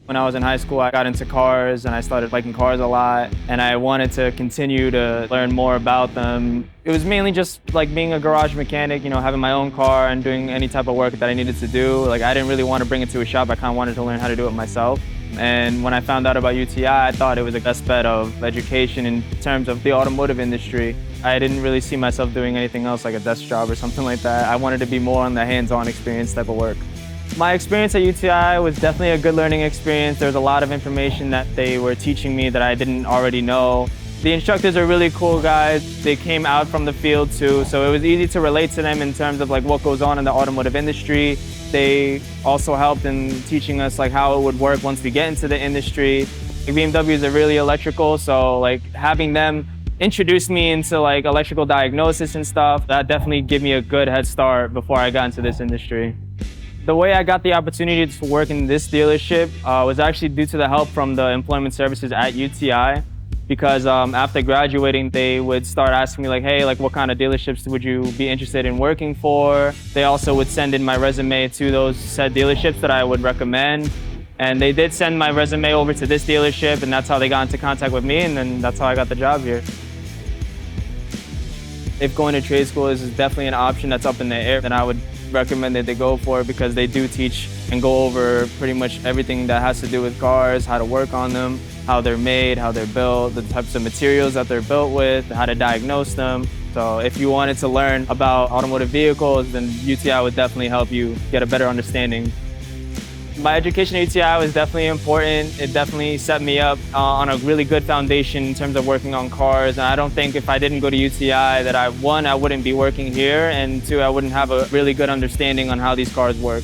When I was in high school, I got into cars and I started liking cars a lot, and I wanted to continue to learn more about them. It was mainly just like being a garage mechanic, having my own car and doing any type of work that I needed to do. Like, I didn't really want to bring it to a shop. I kind of wanted to learn how to do it myself. And when I found out about UTI, I thought it was the best bet of education in terms of the automotive industry. I didn't really see myself doing anything else like a desk job or something like that. I wanted to be more on the hands-on experience type of work. My experience at UTI was definitely a good learning experience. There was a lot of information that they were teaching me that I didn't already know. The instructors are really cool guys. They came out from the field too, so it was easy to relate to them in terms of like what goes on in the automotive industry. They also helped in teaching us like how it would work once we get into the industry. BMWs are really electrical, so like having them introduce me into like electrical diagnosis and stuff, that definitely gave me a good head start before I got into this industry. The way I got the opportunity to work in this dealership was actually due to the help from the employment services at UTI, because after graduating, they would start asking me like, hey, like what kind of dealerships would you be interested in working for? They also would send in my resume to those said dealerships that I would recommend. And they did send my resume over to this dealership, and that's how they got into contact with me, and then that's how I got the job here. If going to trade school is definitely an option that's up in the air, then I would recommend that they go for it, because they do teach and go over pretty much everything that has to do with cars, how to work on them, how they're made, how they're built, the types of materials that they're built with, how to diagnose them. So if you wanted to learn about automotive vehicles, then UTI would definitely help you get a better understanding. My education at UTI was definitely important. It definitely set me up on a really good foundation in terms of working on cars. And I don't think if I didn't go to UTI that one, I wouldn't be working here, and two, I wouldn't have a really good understanding on how these cars work.